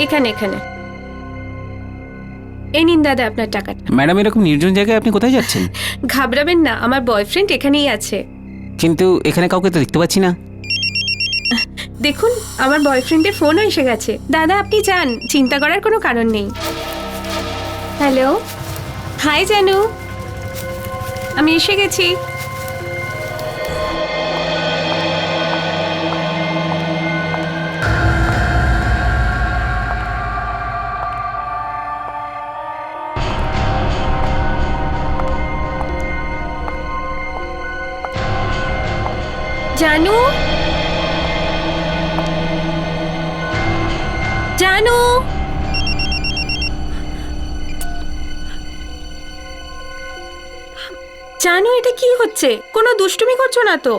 এখানে এখানে এই নিন দাদা আপনার টাকাটা। ম্যাডাম, এরকম নির্জন জায়গায় আপনি কোথায় যাচ্ছেন? ঘাবড়াবেন না, আমার বয়ফ্রেন্ড এখানেই আছে। কিন্তু এখানে কাউকে তো দেখতে পাচ্ছি না। দেখুন, আমার বয়ফ্রেন্ডের ফোনও এসে গেছে। দাদা আপনি যান, চিন্তা করার কোনো কারণ নেই। হ্যালো, হাই জানু, আমি এসে গেছি। জানু, জানু, জানু, এটা কি হচ্ছে? কোনো দুষ্টুমি করছো না তো?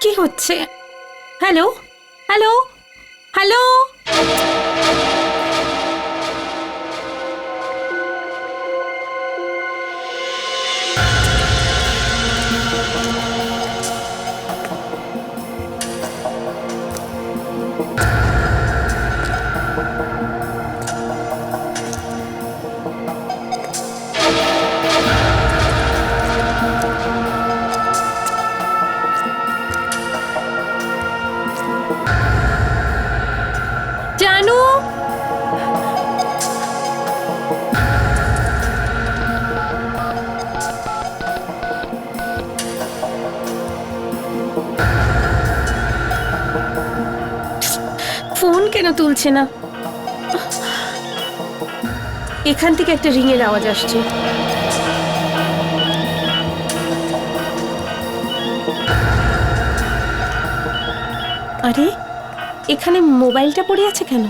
কি হচ্ছে? Hello, hello, hello. জানু, ফোন কেন তুলছে না? এখান থেকে একটা রিং এর আওয়াজ আসছে। আরে, এখানে মোবাইলটা পড়ে আছে কেন?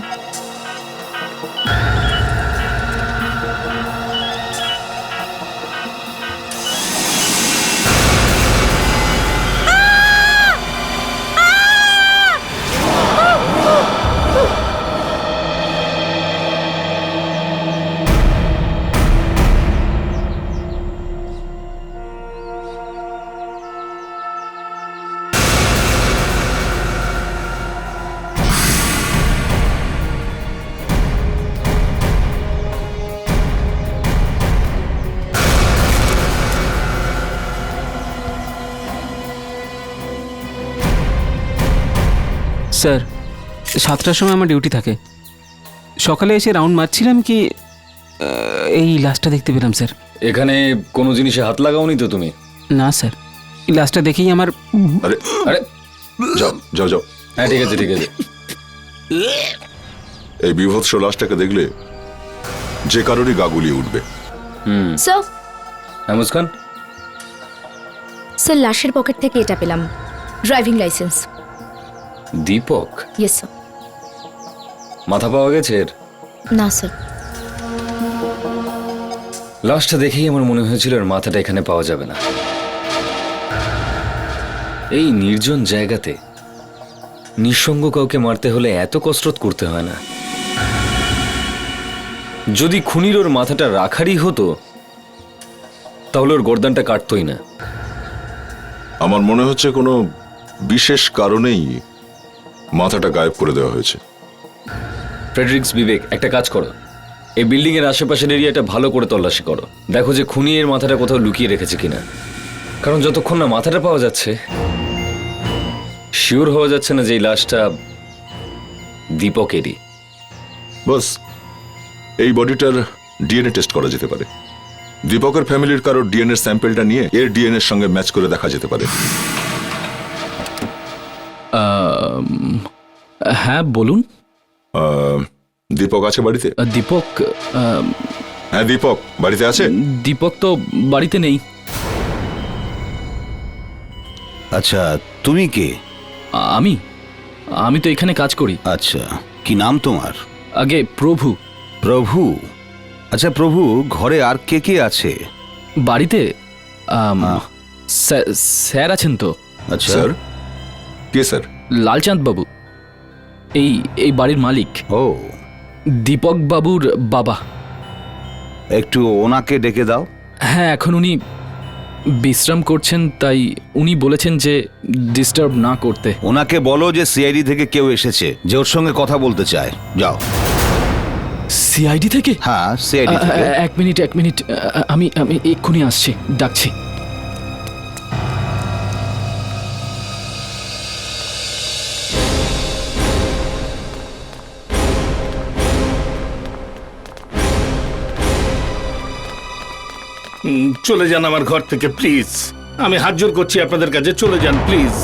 স্যার, 7টার সময় আমার ডিউটি থাকে। সকালে এসে রাউন্ড মারছিলাম কি এই লাশটা দেখতে পেলাম স্যার। এখানে কোনো জিনিসে হাত লাগাওনি তো তুমি? না স্যার, এই লাশটা দেখেই আমার আরে আরে যাও যাও যাও। হ্যাঁ ঠিক আছে ঠিক আছে। এই বিভৎস লাশটাকে দেখলে যে কারোরই গা গুলিয়ে উঠবে। স্যার, হ্যাঁ মুস্কান, স্যার লাশের পকেট থেকে এটা পেলাম, driving licence. Deepak? Yes sir. মাথা পাওয়া গেছে এর? না স্যার। লাশটা দেখেই আমার মনে হয়েছিল এর মাথাটা এখানে পাওয়া যাবে না। এই নির্জন জায়গাতে নিঃসঙ্গ কাউকে মারতে হলে এত কসরত করতে হয় না। যদি খুনির ওর মাথাটা রাখারই হতো তাহলে ওর গর্দানটা কাটতই না। আমার মনে হচ্ছে কোনো বিশেষ কারণেই মাথাটা গায়েব করে দেওয়া হয়েছে। ফ্রেডরিক্স, বিবেক, একটা কাজ করো, এই বিল্ডিং এর আশেপাশের এরিয়াটা ভালো করে তল্লাশি করো। দেখো যে খুনি এর মাথাটা কোথাও লুকিয়ে রেখেছে কিনা। কারণ যতক্ষণ না মাথাটা পাওয়া যাচ্ছে শিওর হওয়া যাচ্ছে না যে এই লাশটা দীপকেরই। বস, এই বডিটার ডিএনএ টেস্ট করা যেতে পারে। দীপকের ফ্যামিলির কারোর ডিএনএ স্যাম্পলটা নিয়ে এর ডিএনএর সঙ্গে ম্যাচ করে দেখা যেতে পারে। হ্যাঁ বলুন। দীপক আছে বাড়িতে? দীপক? হ্যাঁ দীপক বাড়িতে আছে? দীপক তো বাড়িতে নেই। আচ্ছা, তুমি কে? আমি আমি তো এখানে কাজ করি। আচ্ছা, কি নাম তোমার? আগে প্রভু। প্রভু? আচ্ছা প্রভু, ঘরে আর কে কে আছে? বাড়িতে স্যার আছেন তো। আচ্ছা স্যার? কে স্যার? লালচাঁদ বাবু, এই এই বাড়ির মালিক। ও, দীপক বাবুর বাবা। একটু ওনাকে ডেকে দাও। হ্যাঁ, এখন উনি বিশ্রাম করছেন, তাই উনি বলেছেন যে ডিস্টার্ব না করতে। ওনাকে বলো যে সিআইডি থেকে কেউ এসেছে, যে ওর সঙ্গে কথা বলতে চায়। যাও। সিআইডি থেকে? হ্যাঁ সিআইডি থেকে। এক মিনিট আমি এক্ষুনি আসছি, ডাকছি। চলে যান আমার ঘর থেকে প্লিজ, আমি হাত জোর করছি আপনাদের কাছে, চলে যান প্লিজ।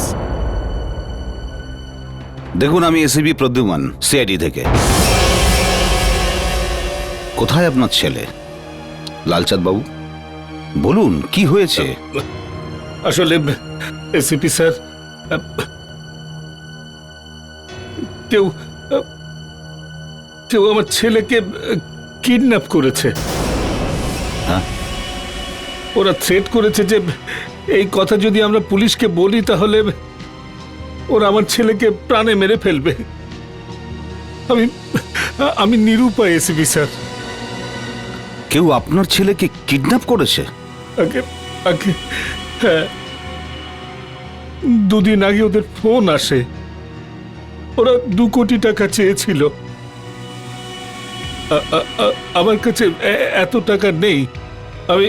দেখুন, আমি এসিপি প্রদ্যুমান, সিআইডি থেকে। কোথায় আপনার ছেলে লালচাঁদ বাবু? বলুন কি হয়েছে? আসলে এসিপি স্যার, কেউ কেউ আমার ছেলেকে কিডন্যাপ করেছে। হ্যাঁ? ওরা থ্রেট করেছে যে এই কথা যদি আমরা পুলিশকে বলি তাহলে ওরা আমার ছেলেকে প্রাণে মেরে ফেলবে। আমি নিরুপায় এসিপি স্যার। কেউ আপনার ছেলেকে কিডন্যাপ করেছে? আগে আগে হ্যাঁ, দুদিন আগে ওদের ফোন আসে, ওরা 2 কোটি টাকা চেয়েছিল। আমার কাছে এত টাকা নেই, আমি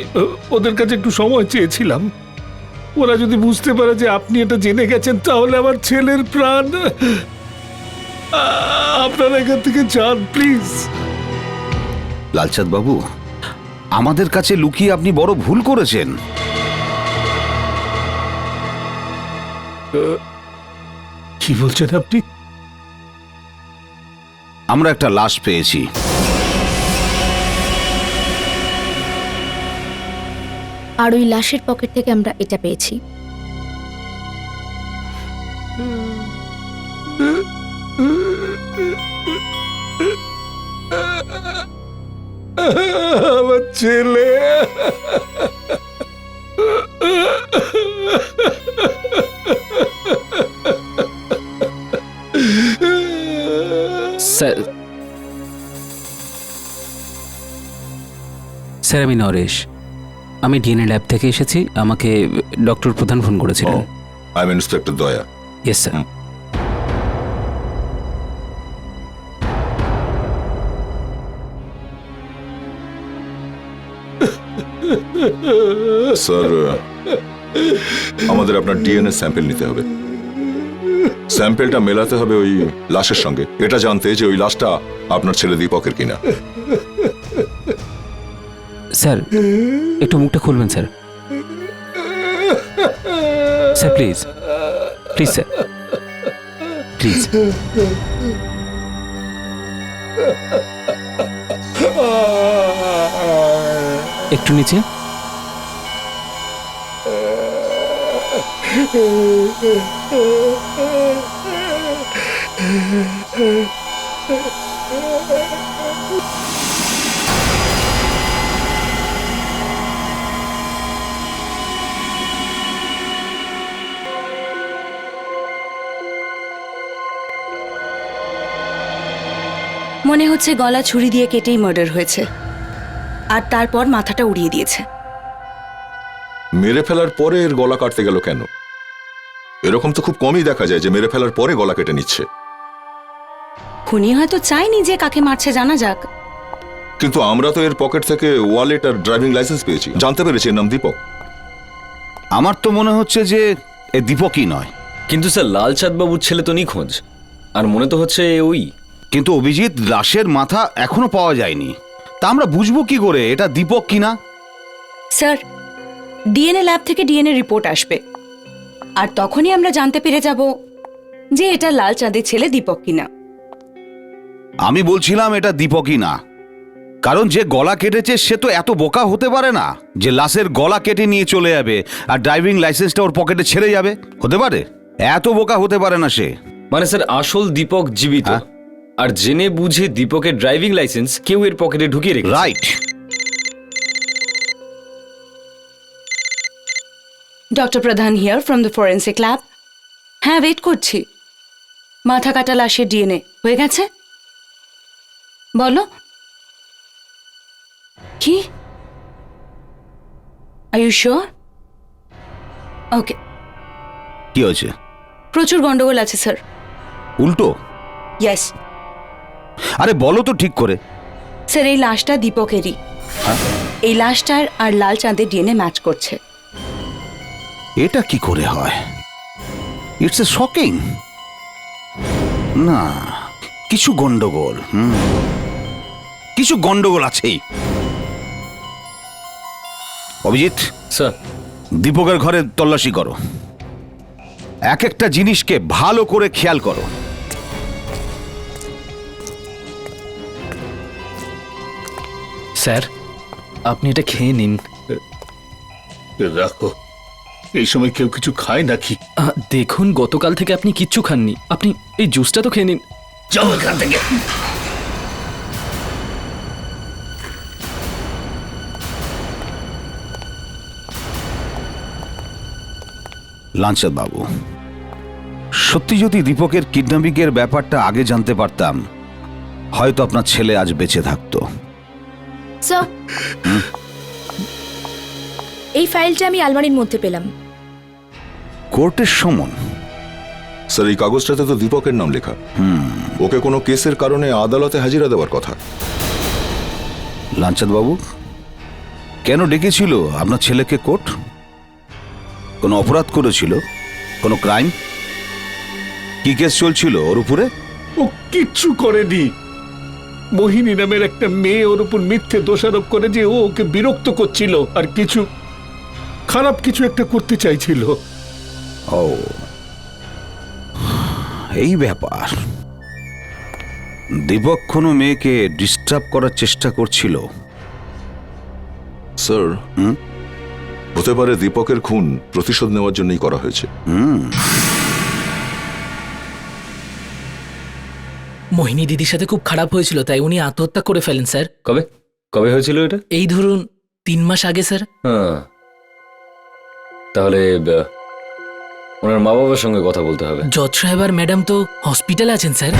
ওদের কাছে একটু সময় চেয়েছিলাম। ওরা যদি বুঝতে পারে যে আপনি এটা জেনে গেছেন তাহলে আমার ছেলের প্রাণ। আপনারা এখান থেকে যান প্লিজ। লালচাঁদ বাবু, আমাদের কাছে লুকিয়ে আপনি বড় ভুল করেছেন। কি বলছেন আপনি? আমরা একটা লাশ পেয়েছি। আর ওই লাশের পকেট থেকে আমরা এটা পেয়েছি। আমার ছেলে। স্যার, স্যার আমি নরেশ, আমি ডিএনএ ল্যাব থেকে এসেছি। আমাকে ডক্টর প্রধান ফোন করেছিলেন। আই এম ইন্সপেক্টর দয়া। Yes sir. স্যার, আমাদের আপনার ডিএনএ স্যাম্পল নিতে হবে। স্যাম্পলটা মেলাতে হবে ওই লাশের সঙ্গে, এটা জানতে যে ওই লাশটা আপনার ছেলে দীপকের কিনা। স্যার একটু মুখটা খুলবেন sir. Sir please please sir please. একটু নিচে। মনে হচ্ছে গলা ছুরি দিয়ে কেটেই মার্ডার হয়েছে, আর তারপর মাথাটা উড়িয়ে দিয়েছে। মেরে ফেলার পরে এর গলা কাটতে গেল কেন? এরকম তো খুব কমই দেখা যায় যে মেরে ফেলার পরে গলা কেটে নিচ্ছে। খুনি হয়তো চায়নি যে কাকে মারছে জানা যাক। কিন্তু আমরা তো এর পকেট থেকে ওয়ালেট আর ড্রাইভিং লাইসেন্স পেয়েছি, জানতে পেরেছি এর নাম দীপক। আমার তো মনে হচ্ছে যে এ দীপকই নয়। কিন্তু স্যার লালচাঁদ বাবুর ছেলে তো নিখোঁজ, আর মনে তো হচ্ছে ওই। কিন্তু অভিজিৎ, লাশের মাথা এখনো পাওয়া যায়নি, তা আমরা বুঝবো কি করে এটা দীপক কিনা? স্যার, ডিএনএ ল্যাব থেকে ডিএনএ রিপোর্ট আসবে, আর তখনই আমরা জানতে পেরে যাব যে এটা লালচাঁদের ছেলে দীপক কিনা। আমি বলছিলাম এটা দীপকই না, কারণ যে গলা কেটেছে সে তো এত বোকা হতে পারে না যে লাশের গলা কেটে নিয়ে চলে যাবে আর ড্রাইভিং লাইসেন্সটা ওর পকেটে ছেড়ে যাবে। হতে পারে? এত বোকা হতে পারে না সে। মানে স্যার আসল দীপক জীবিত, হ্যাঁ? আর জেনে বুঝে দীপকের ড্রাইভিং লাইসেন্স কেউ এর পকেটে ঢুকিয়ে রেখেছে। Right. Doctor Pradhan here from the forensic lab. হ্যাঁ, ওয়েট করছি। মাথা কাটা লাশের ডিএনএ হয়ে গেছে? বলো কি? Are you sure? ওকে। কি হয়েছে? প্রচুর গন্ডগোল আছে স্যার। উল্টো? ইয়েস। আরে বলো তো ঠিক করে। স্যার এই লাশটা দীপকেরই। এই লাশটার আর লাল চাঁদের ডিএনএ ম্যাচ করছে। এটা কি করে হয়? It's a shocking. না, কিছু গন্ডগোল, কিছু গন্ডগোল আছেই। অভিজিৎ, স্যার, দীপকের ঘরে তল্লাশি করো, এক একটা জিনিসকে ভালো করে খেয়াল করো। স্যার, আপনি এটা খেয়ে নিন। রাখো, এই সময় কেউ কিছু খায় নাকি? দেখুন, গতকাল থেকে আপনি কিচ্ছু খাননি, আপনি এই জুসটা তো খেয়ে নিন। যাও এখান থেকে। লাঞ্চাদ বাবু, সত্যি যদি দীপকের কিডন্যাপিংয়ের ব্যাপারটা আগে জানতে পারতাম, হয়তো আপনার ছেলে আজ বেঁচে থাকতো। স্যার, এই ফাইলটা আমি আলমারির মধ্যে পেলাম। কোর্টের সমন? স্যার, এই কাগজটাতে তো দীপকের নাম লেখা। ওকে কোনো কেসের কারণে আদালতে হাজিরা দেওয়ার কথা। লাঞ্চাদ বাবু, কেন ডেকেছিল আপনার ছেলেকে কোর্ট? কোনো অপরাধ করেছিল? কোনো ক্রাইম? কি কেস চলছিল ওর উপরে? ও কিচ্ছু করেনি। মোহিনী নামের একটা মেয়ে ওর উপর মিথ্যে দোষারোপ করে যে ও ওকে বিরক্ত করছিল আর কিছু খারাপ কিছু একটা করতে চাইছিল। ও, এই ব্যাপার। দীপক কোনো মেয়েকে ডিস্টার্ব করার চেষ্টা করছিল? স্যার, হতে পারে দীপকের খুন প্রতিশোধ নেওয়ার জন্যই করা হয়েছে। মোহিনী দিদির সাথে খুব খারাপ হয়েছিল, তাই উনি আত্মহত্যা করে ফেলেন স্যার। কবে কবে হয়েছিল এটা? এই ধরুন 3 মাস আগে স্যার। হ্যাঁ, তাহলে ওনার মা বাবার সঙ্গে কথা বলতে হবে। জজ সাহেব আর ম্যাডাম তো হসপিটালে আছেন স্যার।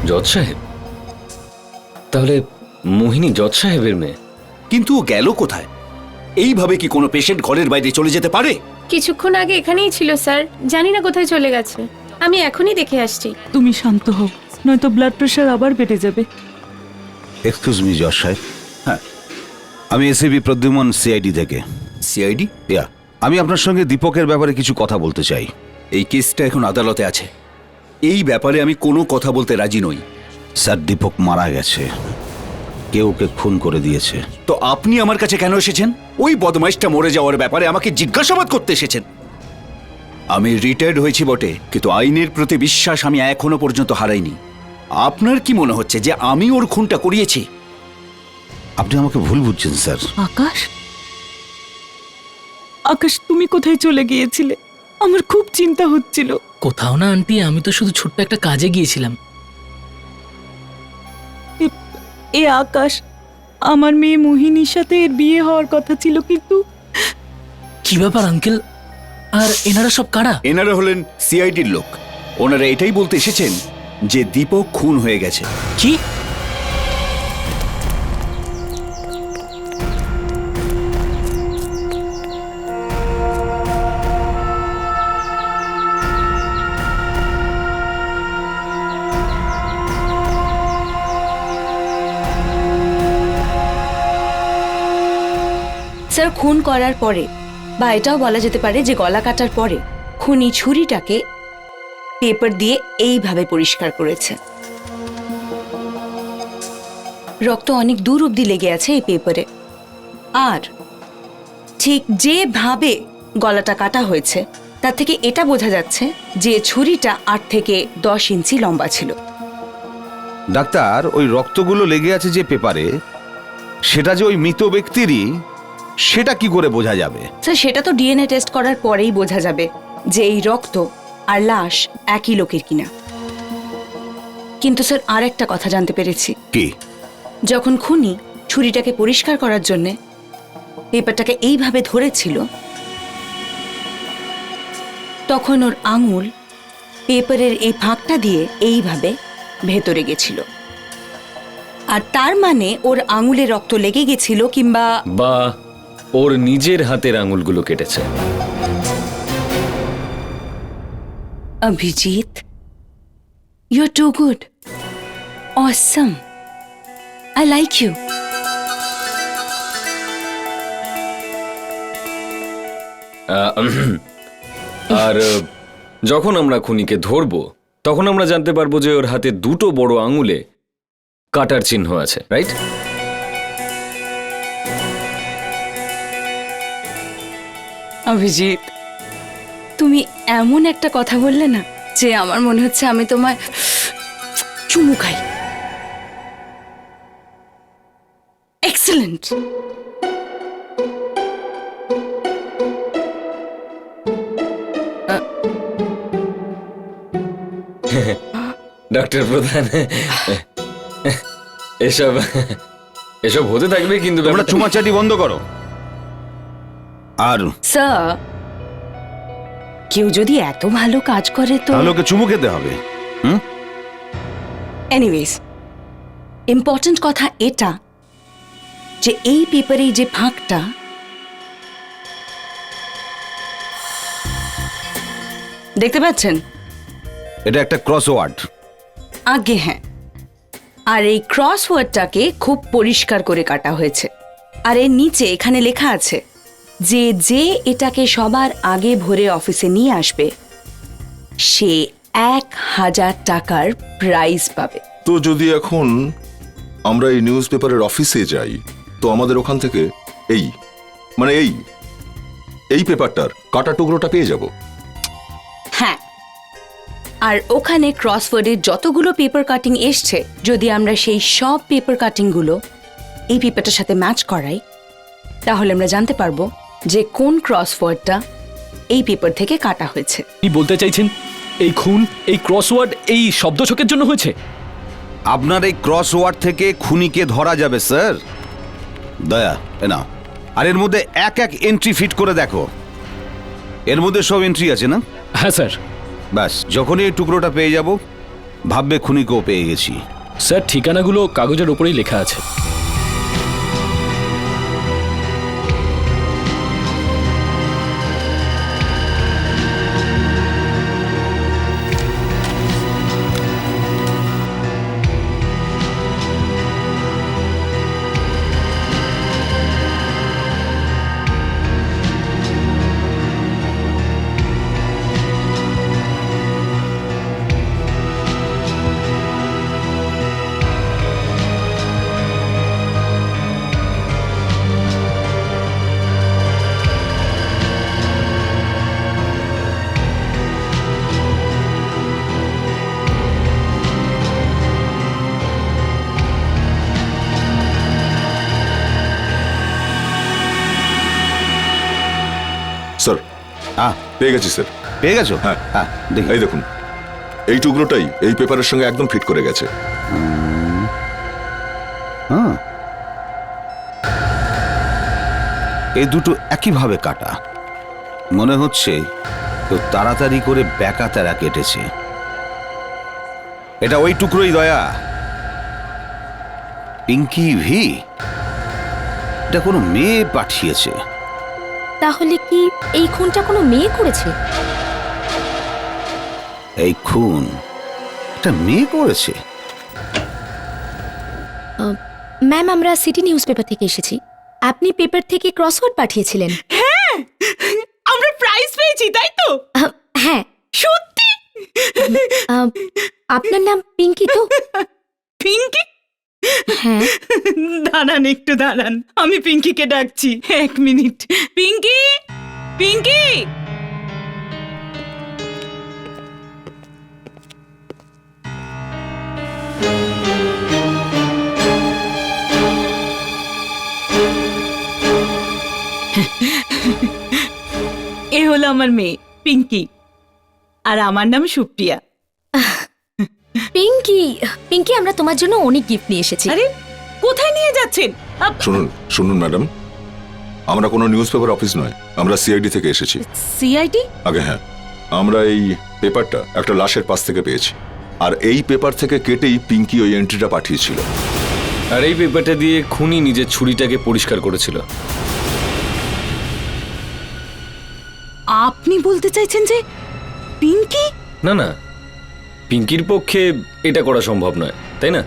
জজ সাহেব? তাহলে মোহিনী জজ সাহেবের মেয়ে? কিন্তু ও গেল কোথায়? এইভাবে কি কোনো পেশেন্ট ঘরের বাইরে চলে যেতে পারে? কিছুক্ষণ আগে এখানেই ছিল স্যার, জানি না কোথায় চলে গেছে। আমি এখনই দেখে আসছি। তুমি শান্ত হও, নয়তো ব্লাড প্রেশার আবার বেড়ে যাবে। এক্সকিউজ মি জজ সাহেব। হ্যাঁ, আমি এসিবি প্রদ্যুমন, সিআইডি থেকে। সিআইডি? ইয়া, আমি আপনার সঙ্গে দীপকের ব্যাপারে কিছু কথা বলতে চাই। এই কেসটা এখন আদালতে আছে, এই ব্যাপারে আমি কোনো কথা বলতে রাজি নই। স্যার, দীপক মারা গেছে, কেউ ওকে খুন করে দিয়েছে। তো আপনি আমার কাছে কেন এসেছেন? ওই বদমাইশটা মরে যাওয়ার ব্যাপারে আমাকে জিজ্ঞাসাবাদ করতে এসেছেন? আমি রিটায়ার্ড হয়েছি বটে, কিন্তু আইনের প্রতি বিশ্বাস আমি এখনো পর্যন্ত হারাইনি। আপনার কি মনে হচ্ছে যে আমি ওর খুনটা করিয়েছি? আপনি আমাকে ভুল বুঝছেন স্যার। আকাশ, আকাশ তুমি কোথায় চলে গিয়েছিলে? আমার খুব চিন্তা হচ্ছিল। কোথাও না আন্টি, আমি তো শুধু ছোট্ট একটা কাজে গিয়েছিলাম। এ আকাশ, আমার মেয়ে মোহিনীর সাথে এর বিয়ে হওয়ার কথা ছিল, কিন্তু কি ব্যাপার আঙ্কেল? আর এনারা সব কারা? এনারা হলেন সিআইডির লোক। ওনারা এটাই বলতে এসেছেন যে দীপক খুন হয়ে গেছে। কি? স্যার, খুন করার পরে বা এটাও বলা যেতে পারে যে গলা কাটার পরে খুনি ছুরিটাকে পেপার দিয়ে এইভাবে পরিষ্কার করেছে। রক্ত অনেক দূর অবধি লেগে আছে এই পেপারে। আর ঠিক যেভাবে গলাটা কাটা হয়েছে তার থেকে এটা বোঝা যাচ্ছে যে ছুরিটা 8 থেকে 10 ইঞ্চি লম্বা ছিল। ডাক্তার, ওই রক্তগুলো লেগে আছে যে পেপারে, সেটা যে ওই মৃত ব্যক্তিরই, সেটা কি করে বোঝা যাবে? স্যার, সেটা তো ডিএনএ টেস্ট করার পরেই বোঝা যাবে যে এই রক্ত আর লাশ একই লোকের কিনা। কিন্তু স্যার, আর একটা কথা জানতে পেরেছি। কি? যখন খুনি ছুরিটাকে পরিষ্কার করার জন্য পেপারটাকে এইভাবে ধরেছিল, তখন ওর আঙুল পেপারের এই ফাঁকটা দিয়ে এইভাবে ভেতরে গেছিল। আর তার মানে ওর আঙুলে রক্ত লেগে গেছিল, কিংবা বা ওর নিজের হাতের আঙুলগুলো কেটেছে। Abhijit, you are too good, অসম। I like you. আর যখন আমরা খুনিকে ধরবো তখন আমরা জানতে পারবো যে ওর হাতে দুটো বড় আঙুলে কাটার চিহ্ন আছে, রাইট? অভিজিৎ, তুমি এমন একটা কথা বললে না যে আমার মনে হচ্ছে আমি তোমায় চুমু খাই। এক্সেলেন্ট। ডক্টর প্রধান, এসব এসব হতে থাকবে, কিন্তু তোমরা চুমাচাটি বন্ধ করো। আর স্যার, কেউ যদি এত ভালো কাজ করে তো তাহলে ওকে চুমু খেতে হবে। এনিওয়েজ, ইম্পর্টেন্ট কথা এটা যে এই পেপারে যে ফাঁকটা, দেখতে পাচ্ছেন? এটা একটা ক্রসওয়ার্ড। আগে হ্যাঁ, আর এই ক্রসওয়ার্ডটাকে খুব পরিষ্কার করে কাটা হয়েছে। আর এর নিচে এখানে লেখা আছে যে যে এটাকে সবার আগে ভরে অফিসে নিয়ে আসবে সে 1000 টাকার প্রাইজ পাবে। তো যদি এখন আমরা এই নিউজ পেপারের অফিসে যাই তো আমাদের ওখান থেকে এই মানে এই পেপারটার কাটা টুকরোটা পেয়ে যাব। হ্যাঁ, আর ওখানে ক্রসওয়ার্ডের যতগুলো পেপার কাটিং এসছে, যদি আমরা সেই সব পেপার কাটিংগুলো এই পেপারটার সাথে ম্যাচ করাই তাহলে আমরা জানতে পারবো যে কোন ক্রসওয়ার্ডটা এই পেপার থেকে কাটা হয়েছে। কি বলতে চাইছেন? এই খুন, এই ক্রসওয়ার্ড এই শব্দছকের জন্য হয়েছে? আপনার এই ক্রসওয়ার্ড থেকে খুনিকে ধরা যাবে স্যার। দয়া, এ নাও। আর এর মধ্যে এক এক এন্ট্রি ফিট করে দেখো। এর মধ্যে সব এন্ট্রি আছে না? হ্যাঁ স্যার। ব্যাস, যখনই এই টুকরোটা পেয়ে যাব ভাববে খুনিকেও পেয়ে গেছি। স্যার, ঠিকানাগুলো কাগজের ওপরেই লেখা আছে। স্যার, পেয়ে গেছি স্যার। পেয়ে গেছো? হ্যাঁ হ্যাঁ, দেখি। এই দেখুন, এই টুকরোটাই এই পেপারের সঙ্গে একদম ফিট করে গেছে। হ্যাঁ, এই দুটো একইভাবে কাটা। মনে হচ্ছে তো তাড়াতাড়ি করে ব্যাকা তারা কেটেছে। এটা ওই টুকরোই দয়া। পিঙ্কি ভি, এটা কোনো মেয়ে পাঠিয়েছে। তাহলে কি এই খুনটা কোনো মেয়ে করেছে? এই খুন একটা মেয়ে করেছে? ম্যাম, আমরা সিটি নিউজ পেপার থেকে এসেছি। আপনি পেপার থেকে ক্রসওয়ার্ড পাঠিয়েছিলেন। হ্যাঁ, আমরা প্রাইজ পেয়েছি, তাই তো? হ্যাঁ। সত্যি? আপনার নাম পিঙ্কি তো? পিঙ্কি? হ্যাঁ। দাঁড়ান, একটু দাঁড়ান, আমি পিঙ্কিকে ডাকছি। 1 মিনিট। পিঙ্কি, পিঙ্কি। এ হলো আমার মেয়ে পিঙ্কি, আর আমার নাম সুপ্রিয়া। পিঙ্কি, পিঙ্কি, আমরা তোমার জন্য অনেক গিফট নিয়ে এসেছি। আরে, কোথায় নিয়ে যাচ্ছেন? শুনুন ম্যাডাম, আমরা কোনো নিউজ পেপার অফিস নয়, আমরা সিআইডি থেকে এসেছি। সিআইডি? আগে হ্যাঁ, আমরা এই পেপারটা একটা লাশের পাশ থেকে পেয়েছি, আর এই পেপার থেকে কেটেই পিঙ্কি ওই এন্ট্রিটা পাঠিয়েছিল। আর এই পেপারটা দিয়ে খুনি নিজের ছুরিটাকে পরিষ্কার করেছিল। আপনি বলতে চাইছেন যে পিঙ্কি? না না, পিঙ্কির পক্ষে এটা করা সম্ভব নয়, তাই না?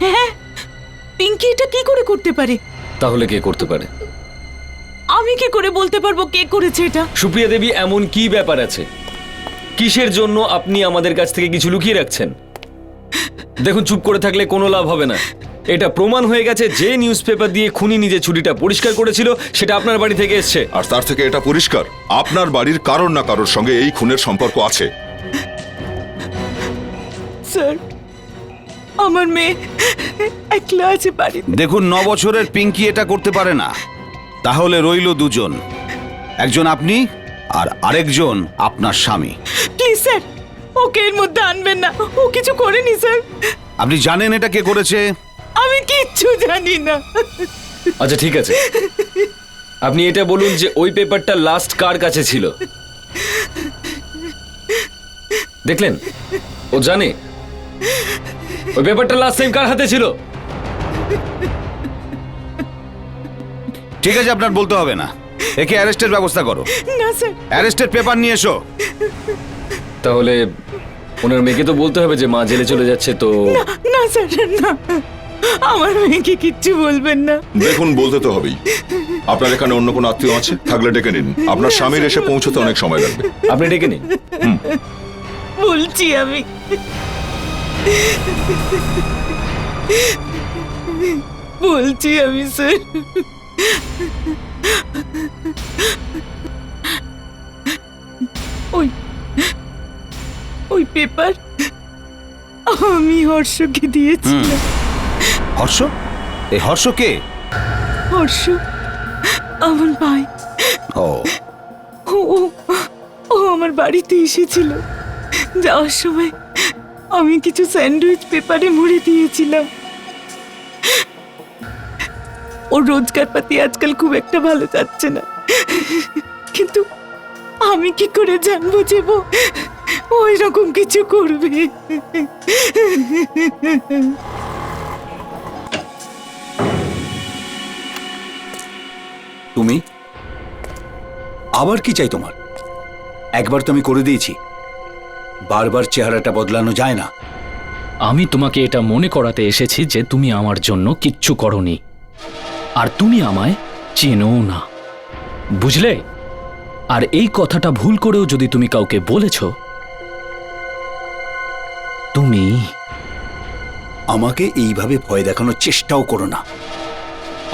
হ্যাঁ, পিঙ্কি এটা কি করে করতে পারে? তাহলে কে করতে পারে? আমি কি করে বলতে পারবো কে করেছে এটা? সুপ্রিয়া দেবী, এমন কি ব্যাপার আছে? কিসের জন্য আপনি আমাদের কাছ থেকে কিছু লুকিয়ে রাখছেন? দেখুন, চুপ করে থাকলে কোনো লাভ হবে না। এটা প্রমাণ হয়ে গেছে যে নিউজ পেপার দিয়ে খুনি নিজে ছুরিটা পরিষ্কার করেছিল সেটা আপনার বাড়ি থেকে এসছে। আর তার থেকে এটা পরিষ্কার আপনার বাড়ির কারোর না কারোর সঙ্গে এই খুনের সম্পর্ক আছে। স্যার, আমার মেয়ে একলা আছে বাড়িতে। দেখুন, 9 বছরের পিঙ্কি এটা করতে পারে না। তাহলে রইল দুজন, একজন আপনি আর আরেকজন আপনার স্বামী। প্লিজ স্যার, ওকে এর মধ্যে আনবেন না। ও কিছু করেনি স্যার। আপনি জানেন এটা কে করেছে? আমি কিচ্ছু জানি না। আচ্ছা ঠিক আছে, আপনি এটা বলুন যে ওই পেপারটা লাস্ট কার কাছে ছিল? দেখলেন, ও জানে ওই পেপারটা লাস্ট টাইম কার হাতে ছিল। ঠিক আছে, আপনার বলতে হবে না। একে অ্যারেস্টের ব্যবস্থা করো। না স্যার। অ্যারেস্টের পেপার নিয়ে এসো। তাহলে ওনার মেয়েকে তো বলতে হবে যে মা জেলে চলে যাচ্ছে। তো না স্যার, না, আমার মেয়েকে কিচ্ছু বলবেন না। দেখুন, বলতে তো হবেই। আপনার এখানে অন্য কোনো আত্মীয় আছে? থাকলে ডেকে নিন। আপনার স্বামীর এসে পৌঁছতে অনেক সময় লাগবে। আপনি ডেকে নিন। বলছি আমি। বলছি আমি স্যার। ওই ওই পেপার আমি হর্ষকে দিয়েছিলাম। হর্ষ? এই হর্ষ কে? হর্ষ আমার ভাই। ও ও ও আমার বাড়িতে এসেছিল। যাওয়ার সময় আমি কিছু স্যান্ডউইচ পেপারে মুড়ে দিয়েছিলাম। ওর রোজগার পাতি আজকাল খুব একটা ভালো যাচ্ছে না, কিন্তু আমি কি করে জানবো যে ওই রকম কিছু করবে? তুমি আবার কি চাই তোমার? একবার তো আমি করে দিয়েছি, বারবার চেহারাটা বদলানো যায় না। আমি তোমাকে এটা মনে করাতে এসেছি যে তুমি আমার জন্য কিচ্ছু করনি, আর তুমি আমায় চেনো না, বুঝলে? আর এই কথাটা ভুল করেও যদি তুমি কাউকে বলেছ, তুমি আমাকে এইভাবে ভয় দেখানোর চেষ্টাও করো না।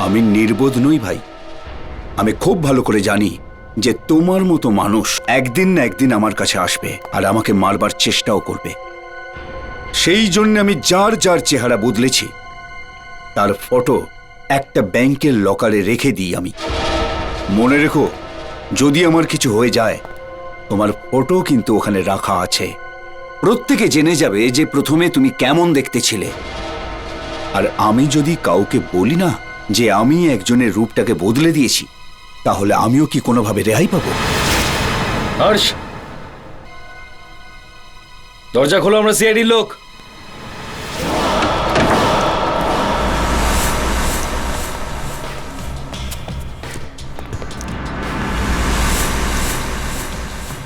আমি নির্বোধ নই ভাই। আমি খুব ভালো করে জানি যে তোমার মতো মানুষ একদিন না একদিন আমার কাছে আসবে আর আমাকে মারবার চেষ্টাও করবে। সেই জন্য আমি যার যার চেহারা বদলেছি তার ফটো একটা ব্যাংকের লকারে রেখে দিই আমি। মনে রেখো, যদি আমার কিছু হয়ে যায় তোমার ফটো কিন্তু ওখানে রাখা আছে। প্রত্যেকে জেনে যাবে যে প্রথমে তুমি কেমন দেখতে ছিলে। আর আমি যদি কাউকে বলি না যে আমি একজনের রূপটাকে বদলে দিয়েছি, তাহলে আমিও কি কোনোভাবে রেহাই পাবো? হর্ষ, দরজা খোলো, আমরা সিআইডির লোক।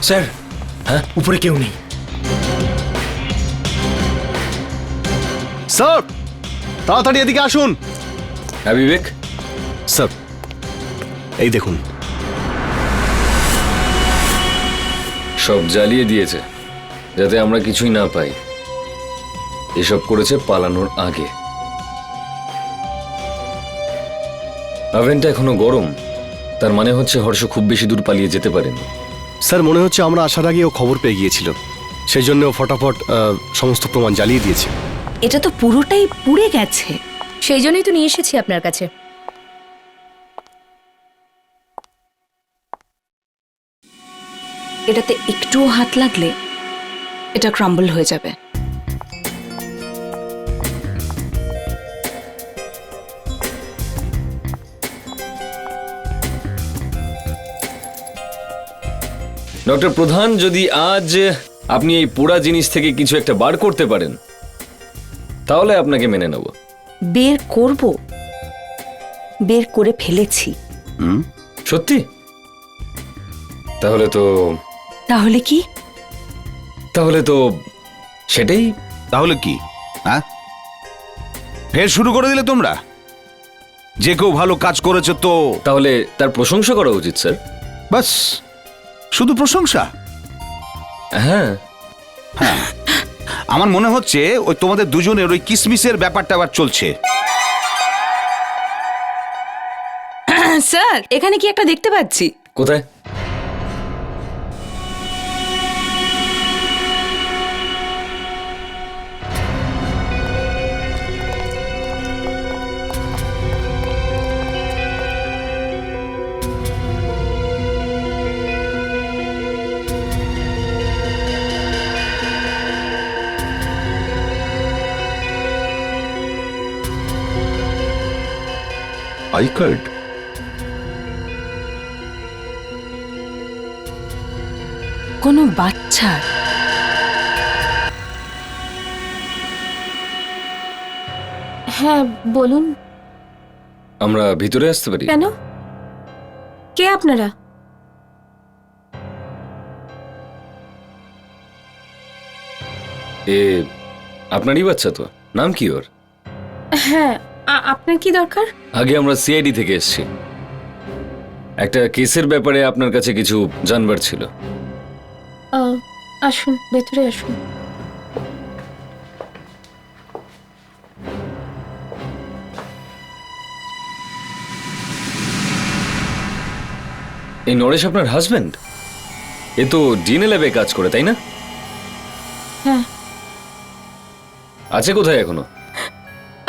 স্যার, হ্যাঁ, উপরে কেউ নেই। স্যার, তাড়াতাড়ি এদিকে আসুন। হ্যাঁ বিবেক। স্যার, এই দেখুন। সব জ্বালিয়ে দিয়েছে যাতে আমরা কিছুই না পাই। এসব করেছে পালানোর আগে। ওভেনটা এখনো গরম, তার মানে হচ্ছে হর্ষ খুব বেশি দূর পালিয়ে যেতে পারেনি। স্যার, মনে হচ্ছে আমরা আসার আগে ও খবর পেয়ে গিয়েছিল, সেই জন্য ও ফটাফট সমস্ত প্রমাণ জ্বালিয়ে দিয়েছে। এটা তো পুরোটাই পুড়ে গেছে। সেই জন্যই তো নিয়ে এসেছি আপনার কাছে। এটাতে একটুও হাত লাগলে এটা ক্রাম্বল হয়ে যাবে। ডক্টর প্রধান, যদি আজ আপনি এই পোড়া জিনিস থেকে কিছু একটা বার করতে পারেন তাহলে আপনাকে মেনে নেব। বের করব? বের করে ফেলেছি। সত্যি? তাহলে কি? তাহলে তো সেটাই। তাহলে কি? হ্যাঁ, ফের শুরু করে দিলে তোমরা? যে কেউ ভালো কাজ করেছে তো তাহলে তার প্রশংসা করা উচিত স্যার। বাস, শুধু প্রশংসা? হ্যাঁ, আমার মনে হচ্ছে ওই তোমাদের দুজনের ওই কিসমিসের ব্যাপারটা আবার চলছে। স্যার, এখানে কি একটা দেখতে পাচ্ছি। কোথায়? I card? কোনো বাচ্চা? হ্যাঁ বলুন। আমরা ভিতরে আসতে পারি? কেন? কে আপনারা? এ আপনারই বাচ্চা তো? নাম কি ওর? হ্যাঁ, আপনার কি দরকার? আগে আমরা সিআইডি থেকে এসেছি। একটা কেসের ব্যাপারে আপনার কাছে কিছু জানবার ছিল। আসুন, ভেতরে আসুন। এই নরেশ আপনার হাজবেন্ড? এ তো ডিএনএ ল্যাবে কাজ করে, তাই না? হ্যাঁ। আছে কোথায় এখনো?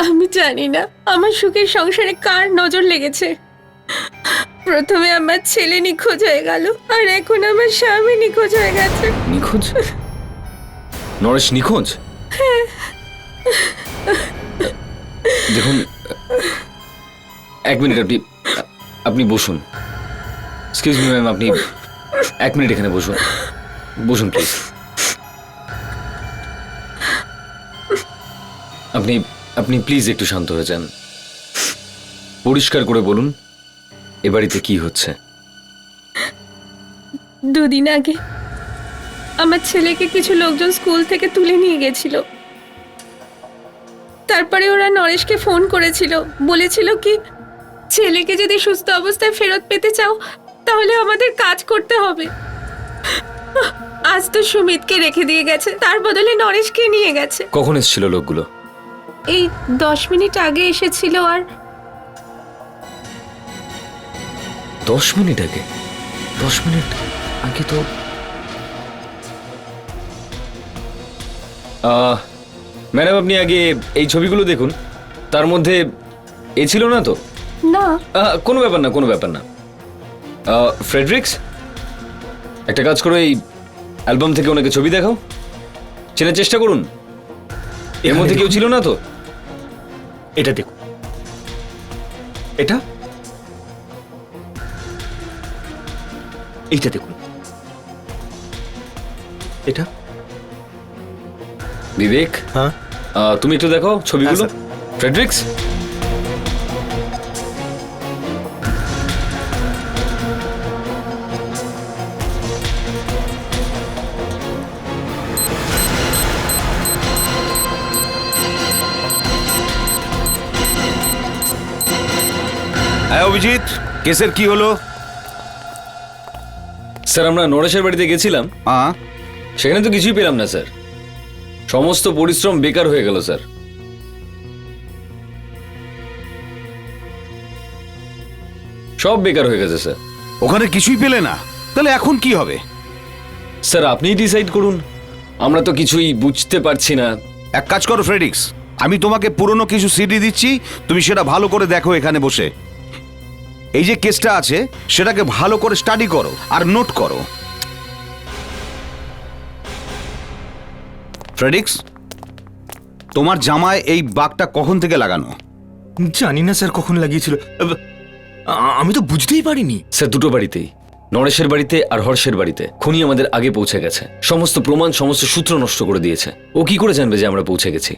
আমি জানি না আমার সুখের সংসারে কার নজর লেগেছে। প্রথমে আমার ছেলে নিখোঁজ হয়ে গেল, আর এখন আমার স্বামী নিখোঁজ হয়ে গেছে। নিখোঁজ? নরেশ নিখোঁজ? দেখুন, এক মিনিট, আপনি বসুন। এক্সকিউজ মি ম্যাম, আপনি এক মিনিট এখানে বসুন। বসুন প্লিজ। আপনি প্লিজ একটু শান্ত হয়ে যান। পরিষ্কার করে বলুন, এ বাড়িতে কি হচ্ছে? দুদিন আগে আমার ছেলেকে কিছু লোকজন স্কুল থেকে তুলে নিয়ে গেছিল। তারপরে ওরা নরেশকে ফোন করেছিল, বলেছিল কি ছেলেকে যদি সুস্থ অবস্থায় ফেরত পেতে চাও তাহলে আমাদের কাজ করতে হবে। আজ তো সুমিতকে রেখে দিয়ে গেছে, তার বদলে নরেশকে নিয়ে গেছে। কখন এসেছিল লোকগুলো? এই 10 মিনিট আগে এসেছিল। আর 10 মিনিট আগে? 10 মিনিট আগে তো ম্যাডাম, আপনি আগে এই ছবিগুলো দেখুন। তার মধ্যে এ ছিল না তো? না, কোনো ব্যাপার না, কোনো ব্যাপার না। ফ্রেডরিক্স, একটা কাজ করো, এই অ্যালবাম থেকে ওনাকে ছবি দেখাও, চেনার চেষ্টা করুন। এর মধ্যে কেউ ছিল না তো? এটা দেখুন, এটা এইটা দেখুন, এটা। বিবেক, হ্যাঁ তুমি একটু দেখো ছবিগুলো। ফ্রেডরিক্স, হ্যাঁ অভিজিৎ, কেসের কি হলো? স্যার আমরা নরেশের বাড়িতে গেছিলাম, সেখানে তো কিছুই পেলাম না স্যার। সমস্ত পরিশ্রম বেকার হয়ে গেল স্যার। সব বেকার হয়ে গেছে স্যার। ওখানে কিছুই পেলে না? তাহলে এখন কি হবে? স্যার আপনিই ডিসাইড করুন, আমরা তো কিছুই বুঝতে পারছি না। এক কাজ করো ফ্রেডিক্স, আমি তোমাকে পুরনো কিছু সিডি দিচ্ছি, তুমি সেটা ভালো করে দেখো এখানে বসে। এই যে কেসটা আছে সেটাকে ভালো করে স্টাডি করো আর নোট করো। ফ্রেডিক্স, তোমার জামায় এই বাগটা কখন থেকে লাগানো? জানি না স্যার কখন লাগিয়েছিল, আমি তো বুঝতেই পারিনি। স্যার দুটো বাড়িতেই, নরেশের বাড়িতে আর হর্ষের বাড়িতে খুনি আমাদের আগে পৌঁছে গেছে। সমস্ত প্রমাণ, সমস্ত সূত্র নষ্ট করে দিয়েছে। ও কি করে জানবে যে আমরা পৌঁছে গেছি?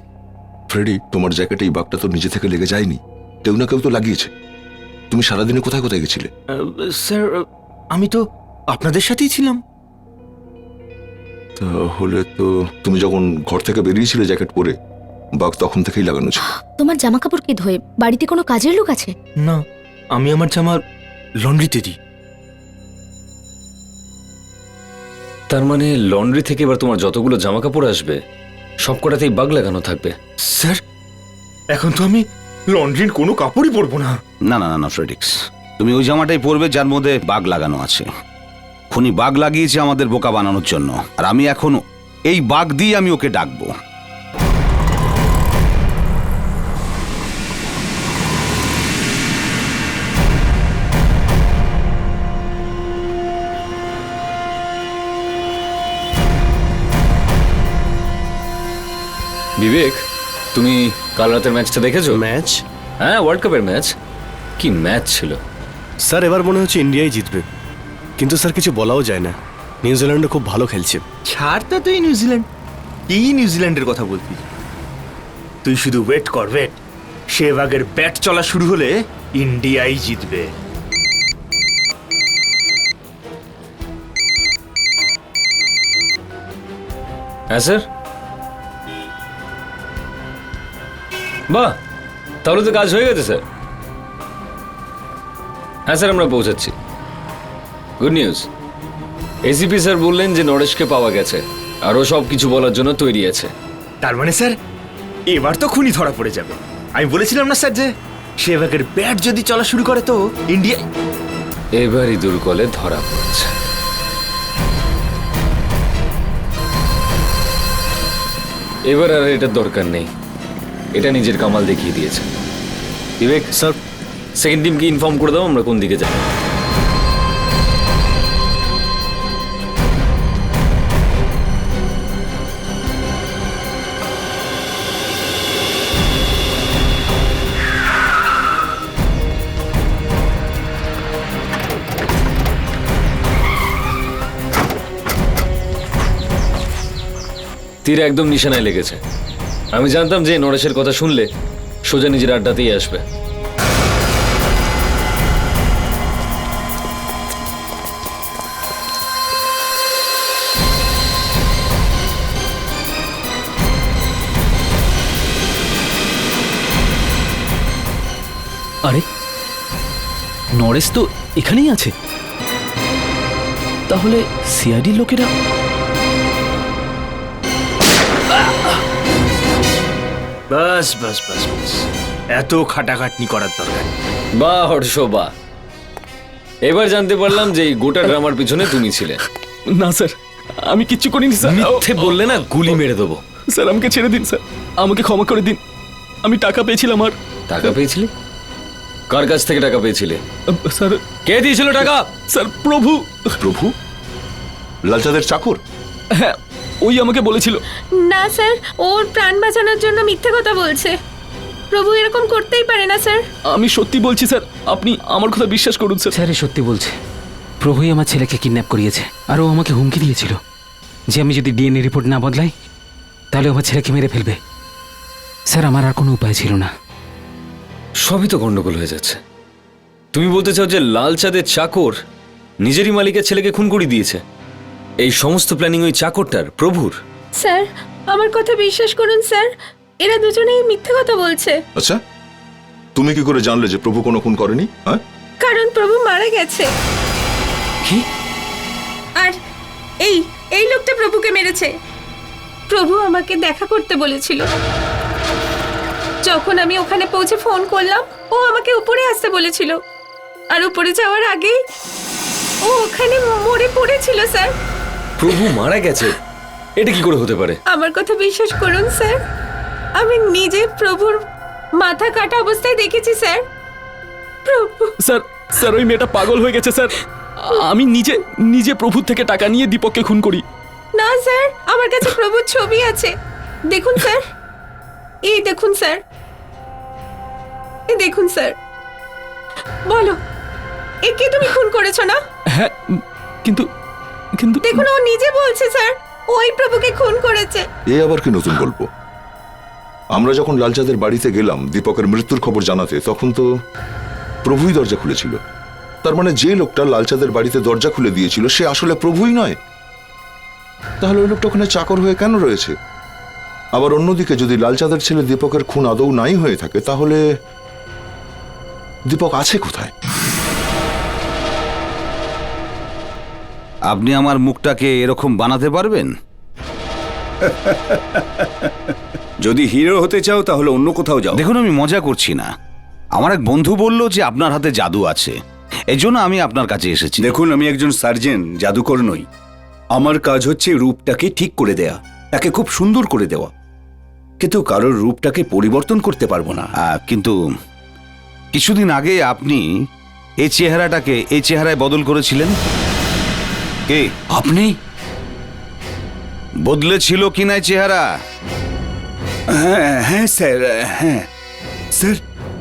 ফ্রেডি, তোমার জ্যাকেটে এই বাঘটা তো নিজে থেকে লেগে যায়নি, কেউ না কেউ তো লাগিয়েছে। তুমি সারাদিনে কোথায় কোথায় গেছিলে? স্যার আমি তো আপনাদের সাথেই ছিলাম। তাহলে তো তুমি যখন ঘর থেকে বেরিয়েছিলে জ্যাকেট পরে, বাঘ তখন থেকেই লাগানো ছিল। তোমার জামা কাপড় কে ধোয়ে? বাড়িতে কোনো কাজের লোক আছে? না, আমি আমার জামা লন্ড্রিতে দিই। তার মানে লন্ড্রি থেকে এবার তোমার যতগুলো জামা কাপড় আসবে সব কটাতেই বাগ লাগানো থাকবে। স্যার, এখন তো আমি লন্ড্রির কোনো কাপড়ই পরবো না। না না না না ফ্রেডিক্স, তুমি ওই জামাটাই পরবে যার মধ্যে বাঘ লাগানো আছে। খুনি বাঘ লাগিয়েছে আমাদের বোকা বানানোর জন্য, আর আমি এখন এই বাঘ দিয়ে আমি ওকে ডাকবো। বিবেক, তুমি কাল রাতের ম্যাচটা দেখেছো? ম্যাচ? হ্যাঁ, ওয়ার্ল্ড কাপের ম্যাচ। কি ম্যাচ ছিল! স্যার এবার মনে হচ্ছে ইন্ডিয়াই জিতবে, কিন্তু স্যার কিছু বলাও যায় না। নিউজিল্যান্ডও খুব ভালো খেলছে। ছাড় তো তুই নিউজিল্যান্ড, এই নিউজিল্যান্ডের কথা বলবি? তুই শুধু ওয়েট কর, ওয়েট। সেহবাগের ব্যাট চলা শুরু হলে ইন্ডিয়াই জিতবে। হ্যাঁ স্যার। বাহ, তাহলে তো কাজ হয়ে গেছে স্যার। হ্যাঁ স্যার, আমরা পৌঁছাচ্ছি। গুড নিউজ, এসিপি স্যার বললেন যে নরেশকে পাওয়া গেছে আর ও সব কিছু বলার জন্য তৈরি আছে। তার মানে স্যার এবার তো খুনি ধরা পড়ে যাবে। আমি বলেছিলাম না স্যার যে সেহবাগের ব্যাট যদি চলা শুরু করে তো ইন্ডিয়া। এবারই দুর্গলে ধরা পড়ছে। এবার আর এটার দরকার নেই, এটা নিজের কামাল দেখিয়ে দিয়েছে। বিবেক স্যার, সেকেন্ড টিমকে ইনফর্ম করে দাও আমরা কোন দিকে যাই। তীর একদম নিশানায় লেগেছে। আমি জানতাম যে নরেশের কথা শুনলে সোজা নিজের আড্ডাতেই আসবে। আরে নরেশ তো এখানেই আছে, তাহলে সিআইডি লোকেরা। বাস বাস বাস বাস, এত খাটাখাটনি করার দরকার নেই। বা হর্ষ বা, এবার জানতে পারলাম যে এই গোটা ড্রামার পিছনে তুমি ছিলে। না স্যার, আমি কিচ্ছু করিনি স্যার। মিথ্যে বললে না গুলি মেরে দেবো। স্যার আমাকে ছেড়ে দিন স্যার, আমাকে ক্ষমা করে দিন। আমি টাকা পেয়েছিলাম। আর টাকা পেয়েছিলি? কার কাছ থেকে টাকা পেয়েছিলে? স্যার, কে দিয়েছিল টাকা? স্যার প্রভু। প্রভু? লালচাঁদের চাকর? হ্যাঁ, ওই আমাকে বলেছিল। না স্যার, ওর প্রাণ বাঁচানোর জন্য মিথ্যে কথা বলছে। প্রভু এরকম করতেই পারে না স্যার। আমি সত্যি বলছি স্যার, আপনি আমার কথা বিশ্বাস করুন স্যার। স্যার এ সত্যি বলছে। প্রভুই আমার ছেলেকে কিডন্যাপ করিয়েছে, আর ও আমাকে হুমকি দিয়েছিল যে আমি যদি ডিএনএ রিপোর্ট না বদলাই তাহলে আমার ছেলেকে মেরে ফেলবে। স্যার আমার আর কোনো উপায় ছিল না। সবই তো গন্ডগোল হয়ে যাচ্ছে। তুমি বলতে চাও যে লালচাঁদের চাকর নিজেরই মালিকের ছেলেকে খুন করে দিয়েছে? এই সমস্ত প্ল্যানিং ওই চাকরটার, প্রভুর? স্যার আমার কথা বিশ্বাস করুন স্যার, এরা দুজনেই মিথ্যে কথা বলছে। আচ্ছা, তুমি কি করে জানলে যে প্রভু কোনো খুন করেনি? হ্যাঁ, কারণ প্রভু মারা গেছে। কি? আর এই এই লোকটা প্রভুকে মেরেছে। প্রভু আমাকে দেখা করতে বলেছিল। যখন আমি ওখানে পৌঁছে ফোন করলাম, ও আমাকে উপরে আসতে বলেছিল, আর উপরে যাওয়ার আগে ও ওখানে মরে পড়েছিল স্যার। প্রভু মারা গেছে? এটা কি করে হতে পারে? আমার কথা বিশ্বাস করুন স্যার, আমি নিজে প্রভুর মাথা কাটা অবস্থায় দেখেছি স্যার। প্রভু। স্যার, স্যার ওই মেয়েটা পাগল হয়ে গেছে স্যার। আমি নিজে নিজে প্রভুর থেকে টাকা নিয়ে দীপককে খুন করি। না স্যার, আমার কাছে প্রভুর ছবি আছে, দেখুন স্যার। এই দেখুন স্যার, এই দেখুন স্যার। বলো, একে তুমি খুন করেছো না? হ্যাঁ, কিন্তু কিন্তু দেখুন ও নিজে বলছে স্যার ওই প্রভুকে খুন করেছে। এ আবার কি নতুন গল্প? আমরা যখন লালচাঁদের বাড়িতে গেলাম দীপকের মৃত্যুর খবর জানাতে, তখন তো প্রভুই দরজা খুলেছিল। তার মানে যে লোকটা লালচাঁদের বাড়িতে দরজা খুলে দিয়েছিল সে আসলে প্রভুই নয়। তাহলে ওই লোকটা ওখানে চাকর হয়ে কেন রয়েছে? আবার অন্যদিকে যদি লালচাঁদের ছেলে দীপকের খুন আদৌ নাই হয়ে থাকে তাহলে দীপক আছে কোথায়? আপনি আমার মুখটাকে এরকম বানাতে পারবেন? যদি হিরো হতে চাও তাহলে অন্য কোথাও যাও। দেখুন, আমি মজা করছি না। আমার এক বন্ধু বলল যে আপনার হাতে জাদু আছে, এই জন্য আমি আপনার কাছে এসেছি। দেখুন, আমি একজন সার্জন, জাদুকর নই। আমার কাজ হচ্ছে রূপটাকে ঠিক করে দেয়া, তাকে খুব সুন্দর করে দেওয়া, কিন্তু কারোর রূপটাকে পরিবর্তন করতে পারবো না। কিন্তু কিছুদিন আগে আপনি এই চেহারাটাকে এই চেহারায় বদল করেছিলেন। কে আপনি? বদলেছিল কিনা এই চেহারা? হ্যাঁ হ্যাঁ স্যার, হ্যাঁ স্যার।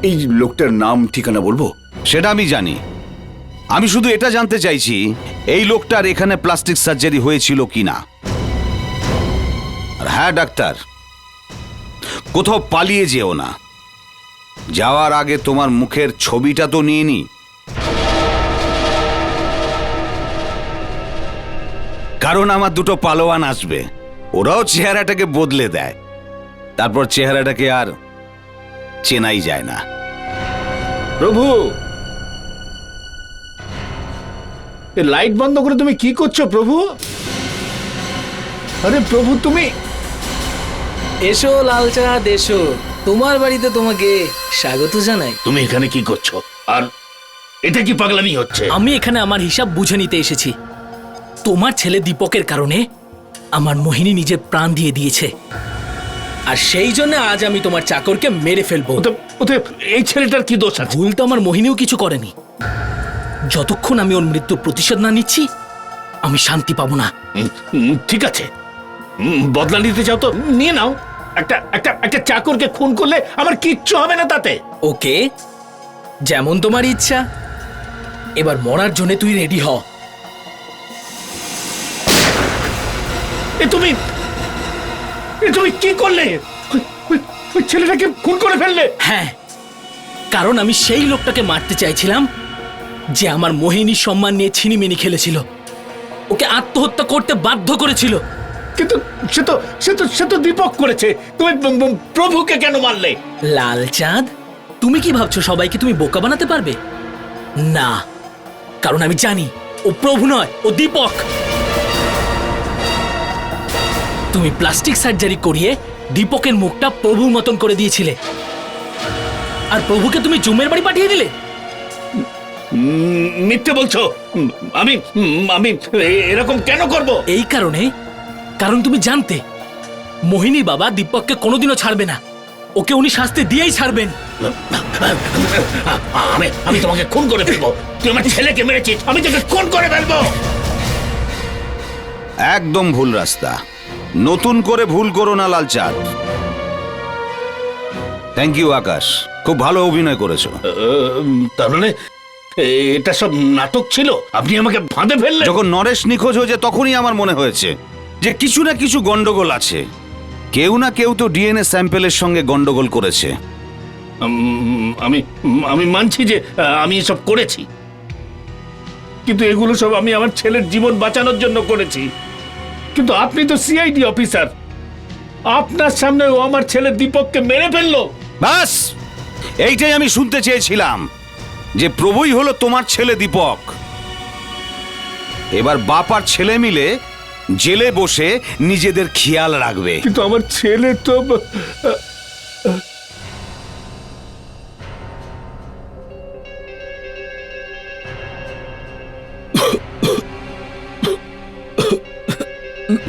এই লোকটার নাম ঠিকানা বলবো? সেটা আমি জানি। আমি শুধু এটা জানতে চাইছি এই লোকটার এখানে প্লাস্টিক সার্জারি হয়েছিল কিনা। আর হ্যাঁ ডাক্তার, কোথাও পালিয়ে যেও না। যাওয়ার আগে তোমার মুখের ছবিটা তো নিয়ে নি। কারণ আমার দুটো পালোয়ান আসবে, ওরাও চেহারাটাকে বদলে দেয়, তারপর চেহারাটাকে আর চেনাই যায় না। প্রভু, লাইট বন্ধ করে তুমি কি করছো প্রভু? আরে প্রভু, তুমি এসো লালচাঁদ, এসো। তোমার বাড়িতে তোমাকে স্বাগত জানাই। তুমি এখানে কি করছো? আর এটা কি পাগলামি হচ্ছে? আমি এখানে আমার হিসাব বুঝে নিতে এসেছি। তোমার ছেলে দীপকের কারণে আমার মোহিনী নিজের প্রাণ দিয়ে দিয়েছে, আর সেই জন্য আজ আমি তোমার চাকরকে মেরে ফেলবো। ওতে এই ছেলেটার কি দোষ আছে? ভুল তো আমার মোহিনীও কিছু করেনি। যতক্ষণ আমি ওর মৃত্যুর প্রতিশোধ না নিচ্ছি আমি শান্তি পাবো না। ঠিক আছে, বদলা নিতে চাও তো নিয়ে নাও। একটা একটা একটা চাকরকে খুন করলে আমার কিচ্ছু হবে না তাতে। ওকে, যেমন তোমার ইচ্ছা। এবার মরার জন্য তুই রেডি হ। এ তুমি কি করলে? ওই ছেলেটাকে খুন করে ফেললে? হ্যাঁ, কারণ আমি সেই লোকটাকে মারতে চাইছিলাম যে আমার মোহিনীর সম্মান নিয়ে ছিনিমিনি খেলেছিল, ওকে আত্মহত্যা করতে বাধ্য করেছিল। কিন্তু সে তো দীপক করেছে। তুমি প্রভুকে কেন মারলে? লালচাঁদ, তুমি কি ভাবছো সবাইকে তুমি বোকা বানাতে পারবে? না, কারণ আমি জানি ও প্রভু নয়, ও দীপক। তুমি প্লাস্টিক সার্জারি করিয়ে দীপকের মুখটা প্রভুর মতন করে দিয়েছিলে, আর প্রভুকে তুমি জুমের বাড়ি পাঠিয়ে দিলে। মিথ্যে বলছো। আমি আমি এরকম কেন করব? এই কারণে, কারণ তুমি জানতে মোহিনী বাবা দীপককে কোনোদিনও ছাড়বে না, ওকে উনি শাস্তি দিয়েই ছাড়বেন। আমি তোমাকে খুন করে ফেলবো। তুই আমার ছেলেকে মেরেছিস, আমি তোকে খুন করে ফেলবো। একদম ভুল রাস্তা। নতুন করে ভুল করো না লালচাঁদ। থ্যাংক ইউ আকাশ, খুব ভালো অভিনয় করেছো। তার মানে এটা সব নাটক ছিল? আপনি আমাকে ফাঁদে ফেললেন? যখন নরেশ নিখোঁজ হয়েছে তখনই আমার মনে হয়েছে যে কিছু না কিছু গন্ডগোল আছে। কেউ না কেউ তো ডিএনএ স্যাম্পেলের সঙ্গে গন্ডগোল করেছে। আমি মানছি যে আমি এসব করেছি, কিন্তু এগুলো সব আমি আমার ছেলের জীবন বাঁচানোর জন্য করেছি। কিন্তু আপনি তো সিআইডি অফিসার, আপনার সামনে ও আমার ছেলে দীপককে মেরে ফেললো। ব্যাস, এইটাই আমি শুনতে চেয়েছিলাম, যে প্রভুই হলো তোমার ছেলে দীপক। এবার বাপ আর ছেলে মিলে জেলে বসে নিজেদের খেয়াল রাখবে। কিন্তু আমার ছেলে তো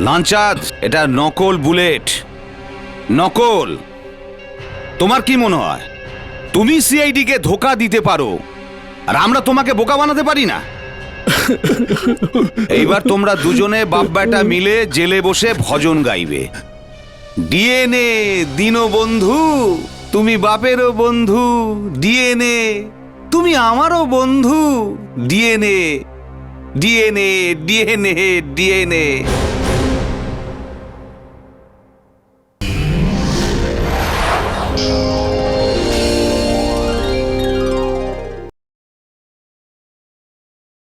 লাঞ্চাঁদ, এটা নকল বুলেট, নকল। তোমার কি মনে হয় তুমি সিআইডি কে ধোকা দিতে পারো আর আমরা তোমাকে বোকা বানাতে পারি না? এইবার তোমরা দুজনে বাপ বেটা মিলে জেলে বসে ভজন গাইবে। ডিএনএ দীনবন্ধু, তুমি বাপেরও বন্ধু। ডিএনএ, তুমি আমারও বন্ধু। DNA, DNA, DNA, DNA.